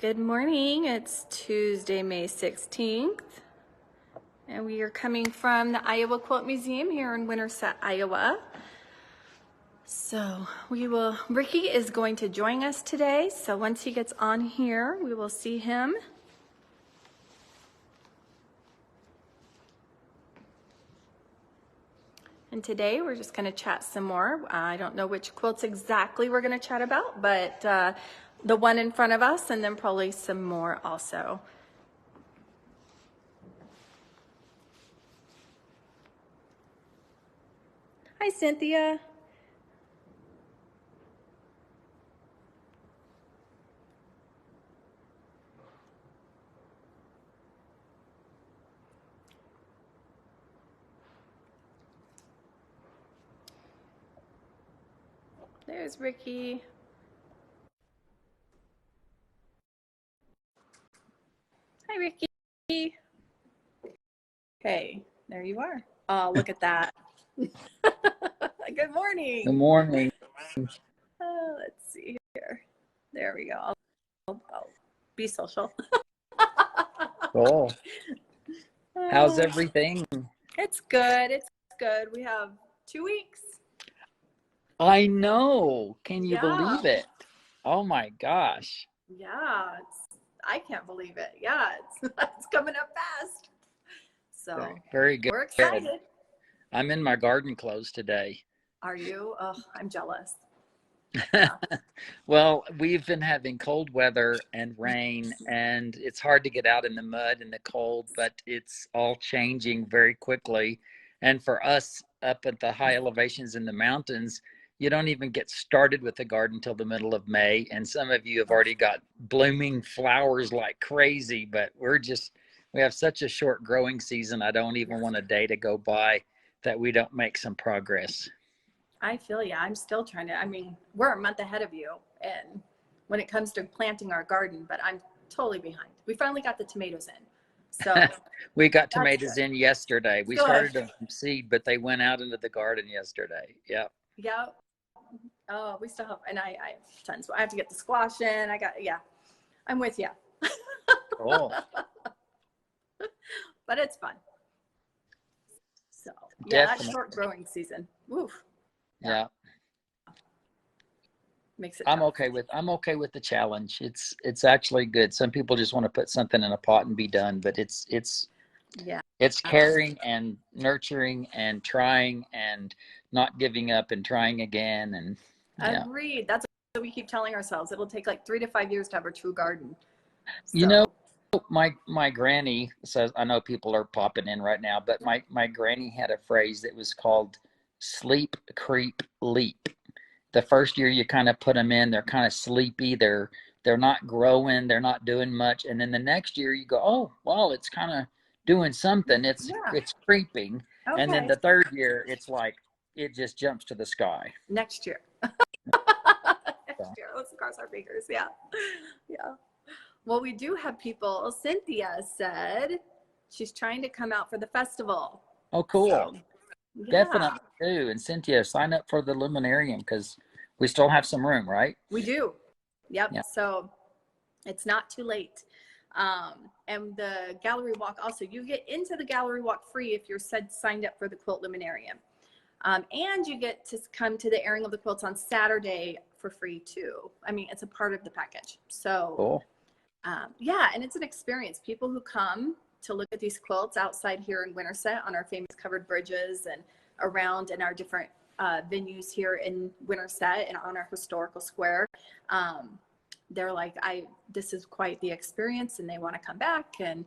Good morning. It's Tuesday, May 16th, and we are coming from the Iowa Quilt Museum here in Winterset, Iowa. So Ricky is going to join us today. So once he gets on here, we will see him. And today we're just going to chat some more. I don't know which quilts exactly we're going to chat about, but the one in front of us, and then probably some more also. Hi, Cynthia. There's Ricky. Hi, Ricky. Hey, there you are. Oh, look at that. Good morning. Good morning. Let's see here. There we go. I'll be social. Cool. How's everything? It's good. It's good. We have 2 weeks. I know. Can you Yeah. believe it? Oh my gosh. Yeah, I can't believe it. Yeah, it's coming up fast. So very good. We're excited. I'm in my garden clothes today. Are you? Oh, I'm jealous. Well, we've been having cold weather and rain, and it's hard to get out in the mud and the cold, but it's all changing very quickly. And for us up at the high elevations in the mountains, you don't even get started with the garden till the middle of May. And some of you have already got blooming flowers like crazy, but we have such a short growing season. I don't even want a day to go by that we don't make some progress. I feel you. I'm still trying to, we're a month ahead of you and when it comes to planting our garden, but I'm totally behind. We finally got the tomatoes in. So we got tomatoes in yesterday. We started them from seed, but they went out into the garden yesterday. Yeah. Yeah. Oh, we still have, and I have tons. I have to get the squash in. I'm with you. Cool. But it's fun. So Definitely. That's short growing season. Oof. Yeah. Makes it I'm tough. okay with the challenge. It's actually good. Some people just want to put something in a pot and be done, but it's caring and nurturing and trying and not giving up and trying again. And yeah. Agreed. That's what we keep telling ourselves. It'll take like 3 to 5 years to have a true garden. So. You know, my granny says, I know people are popping in right now, but my granny had a phrase that was called sleep, creep, leap. The first year you kind of put them in, they're kind of sleepy, they're not growing, they're not doing much, and then the next year you go, oh well, it's kind of doing something, it's creeping. Okay. And then the third year it's like it just jumps to the sky. Next year. Next year. Let's cross our fingers. Yeah. Well, we do have people. Cynthia said she's trying to come out for the festival. Oh, cool. So, definitely do. And Cynthia, sign up for the luminarium because we still have some room, right? We do. Yep. Yeah. So it's not too late. And the gallery walk also, you get into the gallery walk free if you're signed up for the Quilt Luminarium. And you get to come to the airing of the quilts on Saturday for free too. It's a part of the package. So cool. And it's an experience. People who come to look at these quilts outside here in Winterset on our famous covered bridges and around in our different venues here in Winterset and on our historical square. They're like, this is quite the experience, and they want to come back, and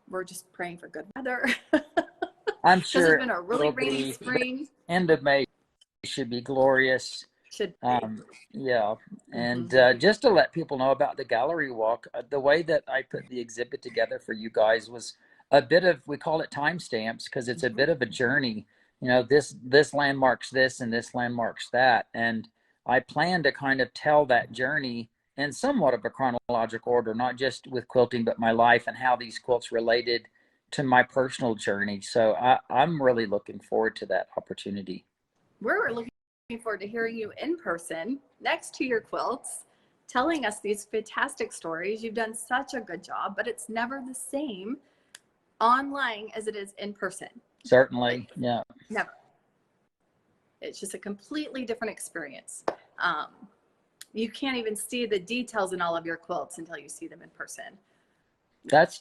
we're just praying for good weather. I'm sure it's been a really rainy spring. End of May should be glorious. Should be. Yeah. And just to let people know about the gallery walk, the way that I put the exhibit together for you guys was a bit of, we call it timestamps because it's a bit of a journey. This landmarks this and this landmarks that. And I plan to kind of tell that journey in somewhat of a chronological order, not just with quilting, but my life and how these quilts related to my personal journey. So I'm really looking forward to that opportunity. We're looking forward to hearing you in person next to your quilts, telling us these fantastic stories. You've done such a good job, but it's never the same online as it is in person. Certainly. Yeah. Never. It's just a completely different experience. You can't even see the details in all of your quilts until you see them in person. That's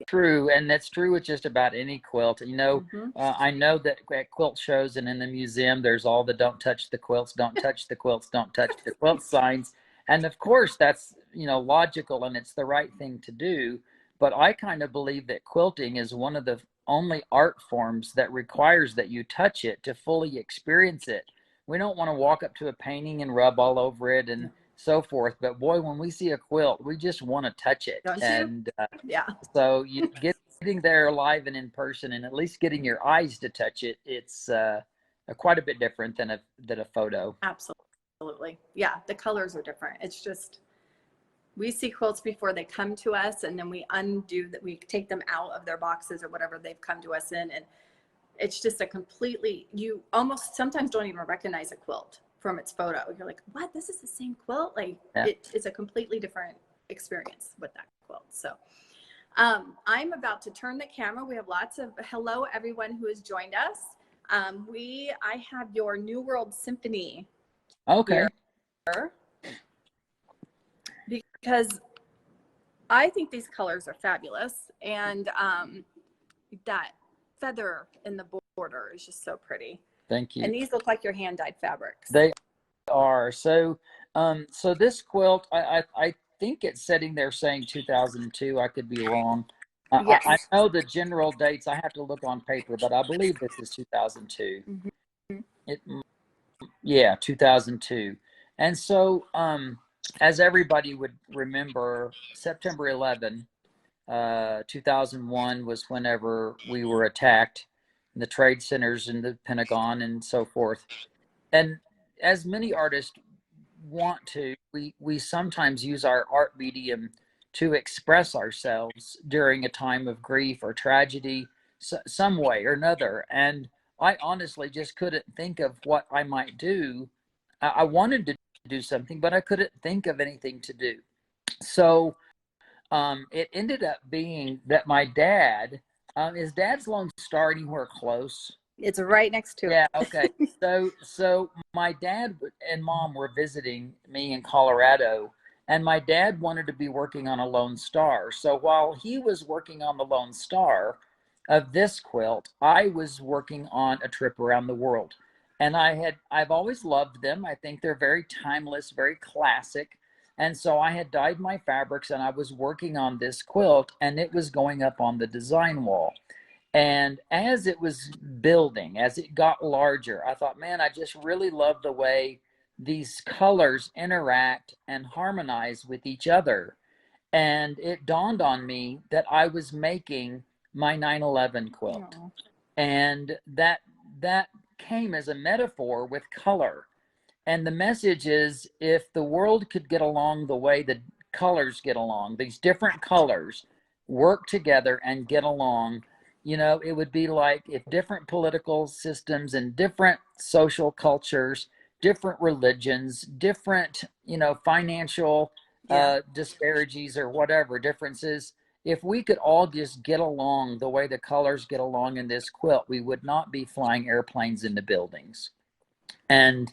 true. And that's true with just about any quilt. You know, I know that at quilt shows and in the museum, there's all the don't touch the quilts, don't touch the quilts, don't touch the quilt signs. And of course, that's, you know, logical and it's the right thing to do. But I kind of believe that quilting is one of the only art forms that requires that you touch it to fully experience it. We don't want to walk up to a painting and rub all over it and so forth. But boy, when we see a quilt, we just want to touch it. Don't you? And yeah. So you getting there live and in person, and at least getting your eyes to touch it, it's quite a bit different than a photo. Absolutely. Yeah, the colors are different. It's just, we see quilts before they come to us, and then we undo that. We take them out of their boxes or whatever they've come to us in, and it's just a completely, you almost sometimes don't even recognize a quilt from its photo. You're like, what? This is the same quilt? Like, yeah. It's a completely different experience with that quilt. So I'm about to turn the camera. We have lots of hello everyone who has joined us. I have your New World Symphony. Okay. Here because I think these colors are fabulous, and that feather in the border is just so pretty. Thank you. And these look like your hand dyed fabrics. They are. So so this quilt, I think it's sitting there saying 2002. I could be wrong. Yes. I know the general dates. I have to look on paper, but I believe this is 2002. Yeah, 2002. And so, as everybody would remember, September 11, 2001 was whenever we were attacked in the trade centers in the Pentagon and so forth. And as many artists want to, we sometimes use our art medium to express ourselves during a time of grief or tragedy, some way or another. And I honestly just couldn't think of what I might do. I wanted to do something, but I couldn't think of anything to do. So it ended up being that my dad, is Dad's Lone Star anywhere close? It's right next to it. Yeah, okay. So my dad and mom were visiting me in Colorado, and my dad wanted to be working on a Lone Star. So while he was working on the Lone Star of this quilt, I was working on a trip around the world. And I've always loved them. I think they're very timeless, very classic. And so I had dyed my fabrics and I was working on this quilt, and it was going up on the design wall. And as it was building, as it got larger, I thought, man, I just really love the way these colors interact and harmonize with each other. And it dawned on me that I was making my 9/11 quilt. Aww. And that came as a metaphor with color. And the message is, if the world could get along the way the colors get along, these different colors work together and get along, you know, it would be like if different political systems and different social cultures, different religions, different, you know, financial disparities or whatever differences, if we could all just get along the way the colors get along in this quilt, we would not be flying airplanes into buildings. And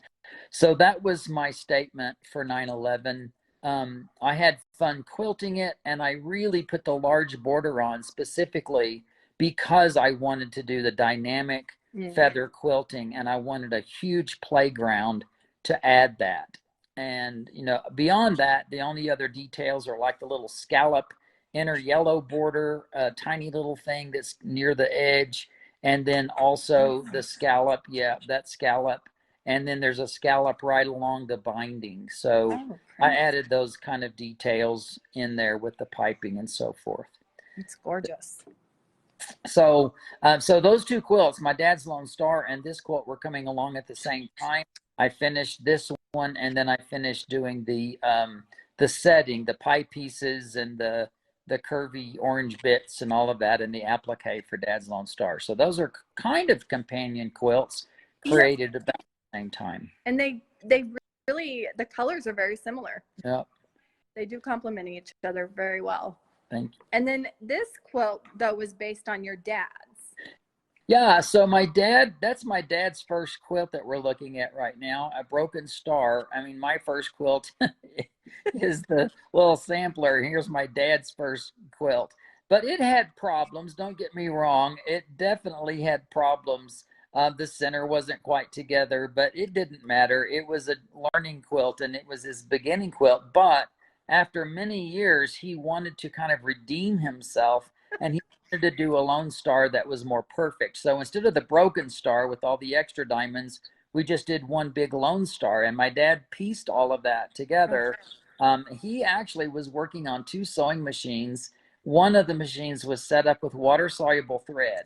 so that was my statement for 9/11. I had fun quilting it, and I really put the large border on specifically because I wanted to do the dynamic feather quilting, and I wanted a huge playground to add that. And, you know, beyond that, the only other details are like the little scallop inner yellow border, a tiny little thing that's near the edge, and then also the scallop, that scallop. And then there's a scallop right along the binding. So I added those kind of details in there with the piping and so forth. It's gorgeous. So so those two quilts, my dad's Lone Star and this quilt, were coming along at the same time. I finished this one, and then I finished doing the setting, the pie pieces and the curvy orange bits and all of that, and the applique for Dad's Lone Star. So those are kind of companion quilts created about the same time. And they really, the colors are very similar. Yeah. They do complement each other very well. Thank you. And then this quilt, though, was based on your dad's. Yeah, so that's my dad's first quilt that we're looking at right now, a Broken Star. I mean, my first quilt is the little sampler. Here's my dad's first quilt. But it had problems, don't get me wrong. It definitely had problems. The center wasn't quite together, but it didn't matter. It was a learning quilt, and it was his beginning quilt. But after many years, he wanted to kind of redeem himself, and he wanted to do a Lone Star that was more perfect. So instead of the Broken Star with all the extra diamonds, we just did one big Lone Star, and my dad pieced all of that together. He actually was working on 2 sewing machines. One of the machines was set up with water-soluble thread.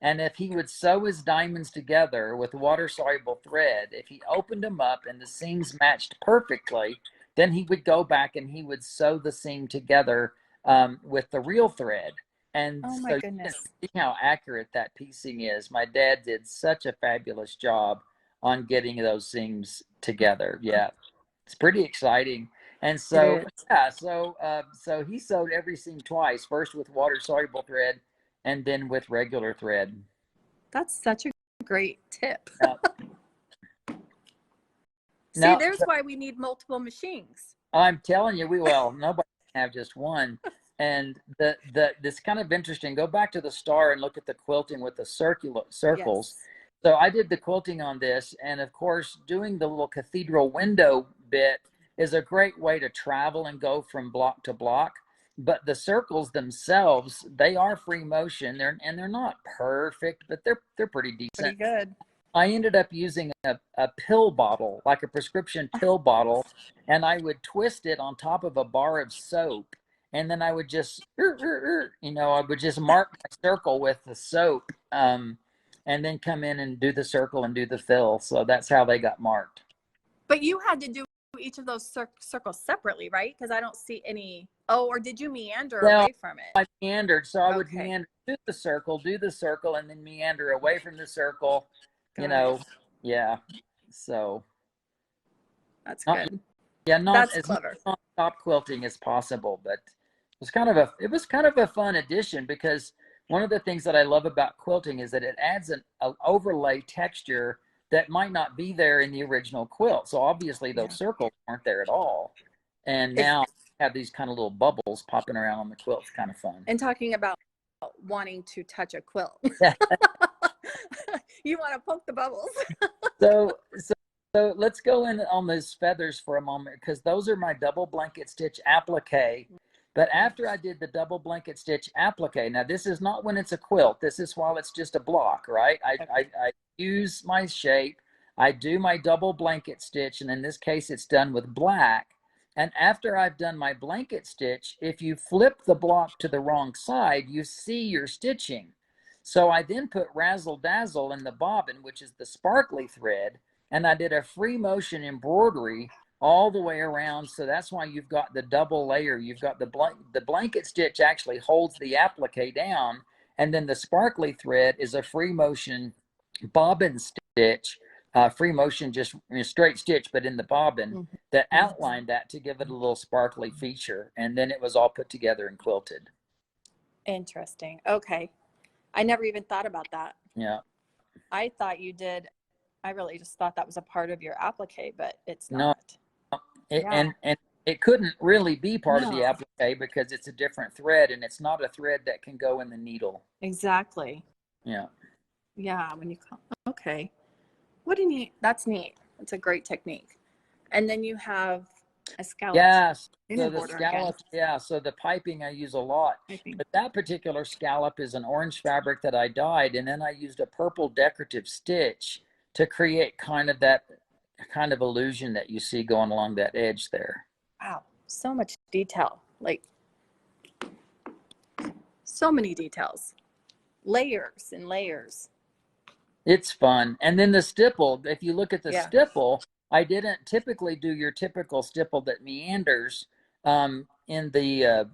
And if he would sew his diamonds together with water-soluble thread, if he opened them up and the seams matched perfectly, then he would go back and he would sew the seam together with the real thread. And Oh my so goodness. you see how accurate that piecing is. My dad did such a fabulous job on getting those seams together. Yeah, it's pretty exciting. And so, yeah, so he sewed every seam twice, first with water-soluble thread and then with regular thread. That's such a great tip. Now, See, there's why we need multiple machines. I'm telling you, nobody can have just one. And this kind of interesting. Go back to the star and look at the quilting with the circles. Yes. So I did the quilting on this, and of course, doing the little cathedral window bit is a great way to travel and go from block to block. But the circles themselves, they are free motion. They're not perfect, but they're pretty decent. Pretty good. I ended up using a pill bottle, like a prescription pill bottle, and I would twist it on top of a bar of soap. And then I would just, I would just mark my circle with the soap, and then come in and do the circle and do the fill. So that's how they got marked. But you had to do each of those circles separately, right? Because I don't see any. Oh, or did you meander away from it? I meandered. So I would meander, do the circle, and then meander away from the circle. Yeah. So that's good. Yeah, not that's as clever. Much top quilting as possible, but it was kind of a fun addition, because one of the things that I love about quilting is that it adds an overlay texture that might not be there in the original quilt. So obviously those circles aren't there at all, and now have these kind of little bubbles popping around on the quilt. It's kind of fun. And talking about wanting to touch a quilt. You want to poke the bubbles. So let's go in on those feathers for a moment, because those are my double blanket stitch applique. But after I did the double blanket stitch applique, now this is not when it's a quilt. This is while it's just a block, right? I use my shape. I do my double blanket stitch, and in this case, it's done with black. And after I've done my blanket stitch, if you flip the block to the wrong side, you see your stitching. So I then put razzle dazzle in the bobbin, which is the sparkly thread, and I did a free motion embroidery all the way around. So that's why you've got the double layer. You've got the blanket stitch actually holds the applique down, and then the sparkly thread is a free motion bobbin stitch, free motion, just straight stitch, but in the bobbin that outlined that to give it a little sparkly feature. And then it was all put together and quilted. Interesting. Okay. I never even thought about that. Yeah. I thought you did. I really just thought that was a part of your applique, but it's not. No. And it couldn't really be part of the applique, because it's a different thread, and it's not a thread that can go in the needle. Exactly. Yeah. Yeah. Okay. What a neat. That's neat. That's a great technique. And then you have a scallop. Yes. So the scallop, so the piping I use a lot. But that particular scallop is an orange fabric that I dyed, and then I used a purple decorative stitch to create kind of that kind of illusion that you see going along that edge there. Wow. So much detail. Like, so many details. Layers and layers. It's fun. And then the stipple, if you look at the stipple, I didn't typically do your typical stipple that meanders in the,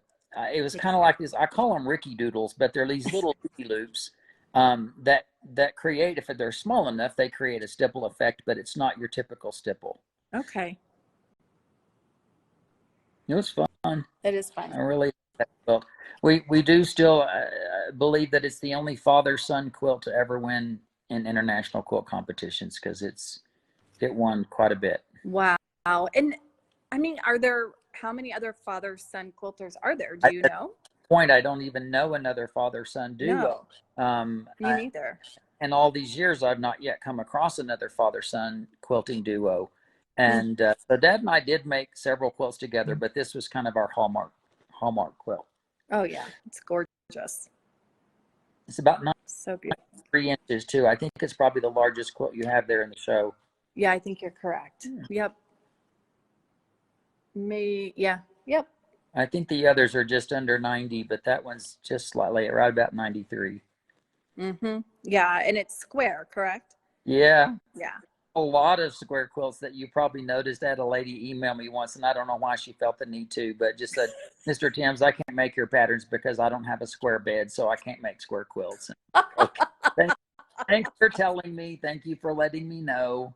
it was kind of like this, I call them Ricky Doodles, but they're these little loops that create, if they're small enough, they create a stipple effect, but it's not your typical stipple. Okay. It was fun. fun. It is fun. I really like that quilt. We do still believe that it's the only father-son quilt to ever win in international quilt competitions because it won quite a bit. Wow. And I mean, how many other father-son quilters are there? Do you know? Point, I don't even know another father-son duo. No, me neither. In all these years, I've not yet come across another father-son quilting duo. And so Dad and I did make several quilts together, but this was kind of our hallmark quilt. Oh yeah, it's gorgeous. It's about So beautiful. 3 inches too. I think it's probably the largest quilt you have there in the show. Yeah, I think you're correct. Yep. Yep. I think the others are just under 90, but that one's just slightly right about 93. Yeah, and it's square, correct? Yeah. Yeah. A lot of square quilts that you probably noticed. I had a lady email me once, and I don't know why she felt the need to, but just said, Mr. Timms, I can't make your patterns because I don't have a square bed, so I can't make square quilts. Okay. Thanks for telling me. Thank you for letting me know.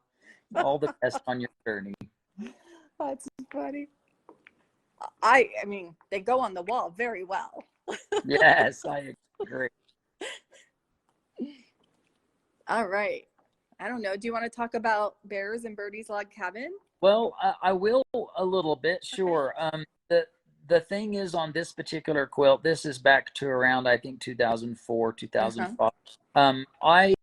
All the best on your journey. That's funny. I mean, they go on the wall very well. Yes, I agree. All right. I don't know. Do you want to talk about Bears and Birdie's Log Cabin? Well, I will a little bit, sure. The thing is, on this particular quilt, this is back to around, I think, 2004, 2005. I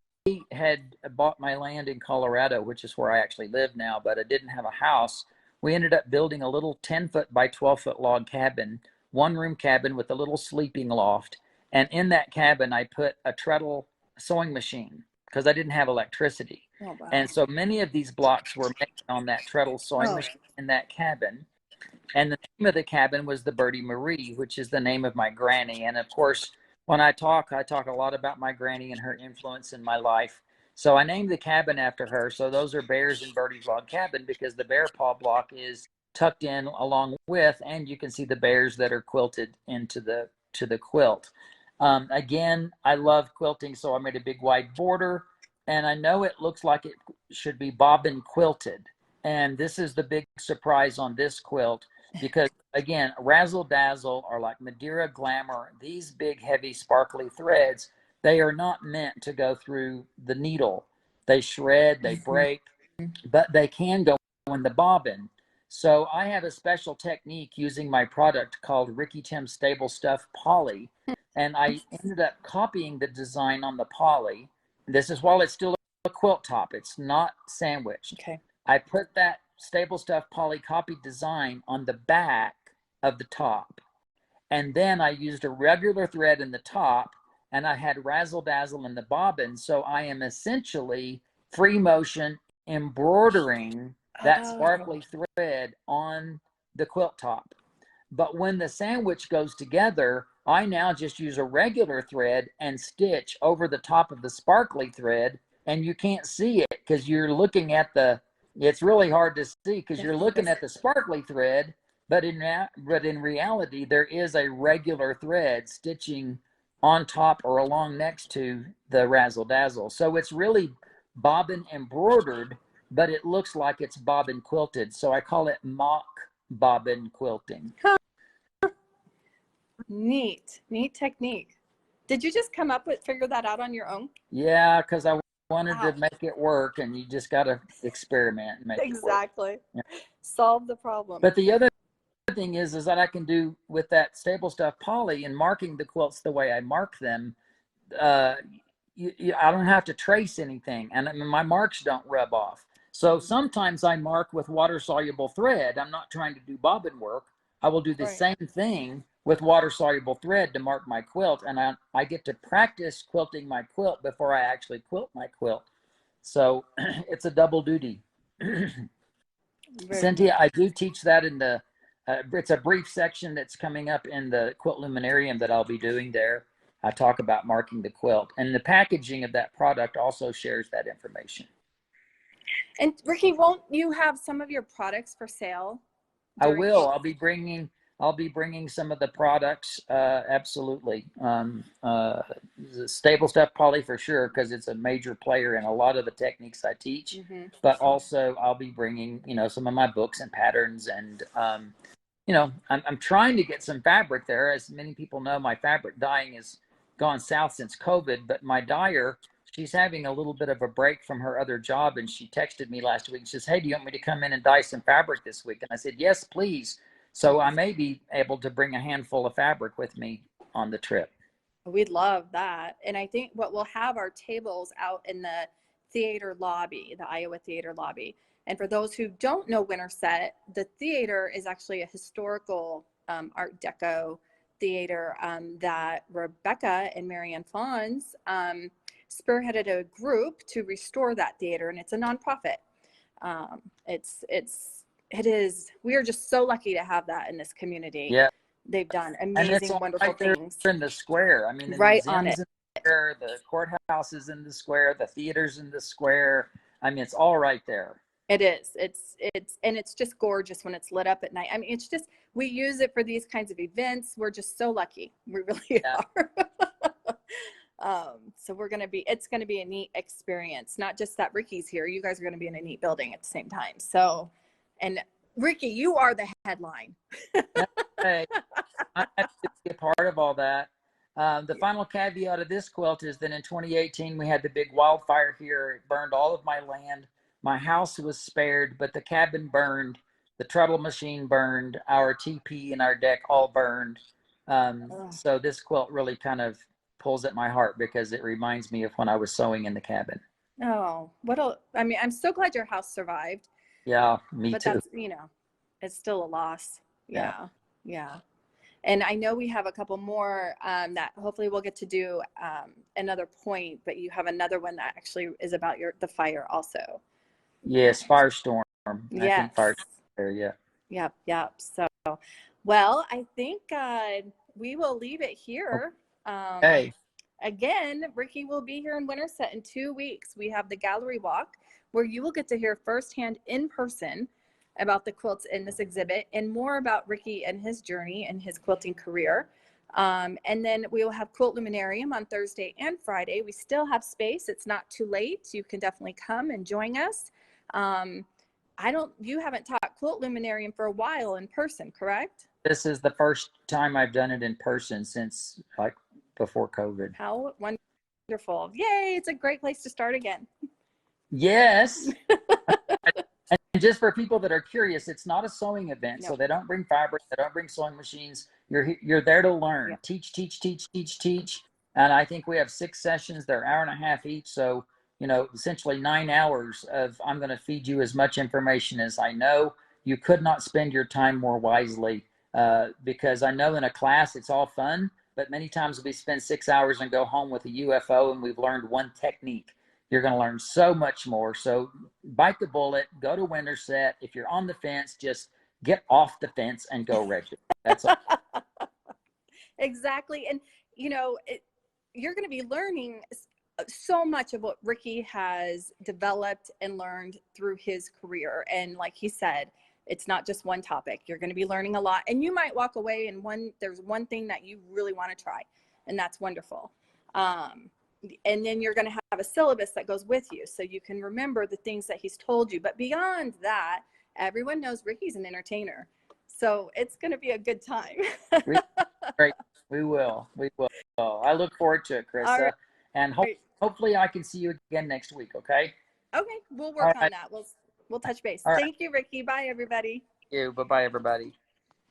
had bought my land in Colorado, which is where I actually live now, but I didn't have a house. We ended up building a little 10-foot by 12-foot log cabin, one-room cabin with a little sleeping loft. And in that cabin, I put a treadle sewing machine because I didn't have electricity. Oh, wow. And so many of these blocks were made on that treadle sewing machine in that cabin. And the name of the cabin was the Birdie Marie, which is the name of my granny. And of course, when I talk a lot about my granny and her influence in my life. So I named the cabin after her. So those are Bears and Birdie's Log Cabin because the bear paw block is tucked in along with, and you can see the bears that are quilted into the quilt. Again, I love quilting, so I made a big wide border, and I know it looks like it should be bobbin quilted. And this is the big surprise on this quilt because, again, Razzle Dazzle are like Madeira Glamour. These big, heavy, sparkly threads, they are not meant to go through the needle. They shred, they break, but they can go in the bobbin. So I have a special technique using my product called Ricky Tim Stable Stuff Poly, and I ended up copying the design on the poly. This is while it's still a quilt top. It's not sandwiched. Okay. I put that Stable Stuff poly copied design on the back of the top. And then I used a regular thread in the top, and I had Razzle Dazzle in the bobbin. So I am essentially free motion embroidering that sparkly thread on the quilt top. But when the sandwich goes together, I now just use a regular thread and stitch over the top of the sparkly thread, and you can't see it because you're looking at it's really hard to see because you're looking at the sparkly thread, but in reality, there is a regular thread stitching on top or along next to the Razzle Dazzle. So it's really bobbin embroidered, but it looks like it's bobbin quilted. So I call it mock bobbin quilting. Neat technique. Did you just figure that out on your own? Yeah, because I wanted to make it work, and you just got to experiment and make it work. Exactly. Yeah. Solve the problem. But the other thing is that I can do with that Stable Stuff poly and marking the quilts the way I mark them. I don't have to trace anything, and my marks don't rub off. So sometimes I mark with water-soluble thread. I'm not trying to do bobbin work. I will do the same thing with water-soluble thread to mark my quilt, and I get to practice quilting my quilt before I actually quilt my quilt. So it's a double duty. Cynthia, I do teach that in the, it's a brief section that's coming up in the Quilt Luminarium that I'll be doing there. I talk about marking the quilt, and the packaging of that product also shares that information. And Ricky, won't you have some of your products for sale? I will. I'll be bringing some of the products. Absolutely. The Stable Stuff poly for sure, because it's a major player in a lot of the techniques I teach. But also I'll be bringing, some of my books and patterns and you know, I'm trying to get some fabric there. As many people know, my fabric dyeing has gone south since COVID, but my dyer, she's having a little bit of a break from her other job. And she texted me last week and says, "Hey, do you want me to come in and dye some fabric this week?" And I said, "Yes, please." So I may be able to bring a handful of fabric with me on the trip. We'd love that. And I think what we'll have our tables out in the theater lobby, the Iowa theater lobby. And for those who don't know Winterset, the theater is actually a historical Art Deco theater that Rebecca and Marianne Fons spearheaded a group to restore that theater, and it's a nonprofit. It is. We are just so lucky to have that in this community. Yeah. They've done And it's amazing, all wonderful right there things. in the square. I mean, the Right on museum's it. in the square, the courthouse is in the square, the theater's in the square. I mean, it's all right there. It is. And it's just gorgeous when it's lit up at night. I mean, it's just, we use it for these kinds of events. We're just so lucky. We really are. So it's going to be a neat experience. Not just that Ricky's here. You guys are going to be in a neat building at the same time. So, and Ricky, you are the headline. Hey, I have to be a part of all that. The final caveat of this quilt is that in 2018, we had the big wildfire here. It burned all of my land. My house was spared, but the cabin burned. The treadle machine burned. Our TP and our deck all burned. So this quilt really kind of pulls at my heart because it reminds me of when I was sewing in the cabin. Oh, I mean, I'm so glad your house survived. Yeah, me But too. that's, it's still a loss. Yeah. Yeah. Yeah. And I know we have a couple more that hopefully we'll get to do another point, but you have another one that actually is about the fire also. Yes, Firestorm. I Yes. think Firestorm there, yeah. Yep. Yep. So, well, I think we will leave it here. Hey. Again, Ricky will be here in Winterset in 2 weeks. We have the gallery walk where you will get to hear firsthand in person about the quilts in this exhibit and more about Ricky and his journey and his quilting career. And then we will have Quilt Luminarium on Thursday and Friday. We still have space. It's not too late. You can definitely come and join us. You haven't taught Quilt Luminarium for a while in person, correct? This is the first time I've done it in person since like before COVID. How wonderful. Yay, it's a great place to start again. Yes. And just for people that are curious, it's not a sewing event. No. So they don't bring fabric, they don't bring sewing machines. You're there to learn. Yeah. Teach, teach, teach, teach, teach. And I think we have 6 sessions. They're 1.5 hours each. So, essentially 9 hours of I'm going to feed you as much information as I know. You could not spend your time more wisely because I know in a class it's all fun, but many times we spend 6 hours and go home with a UFO and we've learned one technique. You're going to learn so much more. So bite the bullet, go to Winterset. If you're on the fence, just get off the fence and go register. That's all. Exactly. And, you're going to be learning so much of what Ricky has developed and learned through his career. And like he said, it's not just one topic. You're going to be learning a lot. And you might walk away and there's one thing that you really want to try. And that's wonderful. And then you're going to have a syllabus that goes with you so you can remember the things that he's told you. But beyond that, everyone knows Ricky's an entertainer. So it's going to be a good time. Great. We will. I look forward to it, Krista. Right. And hopefully I can see you again next week, okay? Okay, we'll work on that. We'll touch base. Thank you, Ricky. Bye, everybody. Thank you. Bye-bye, everybody.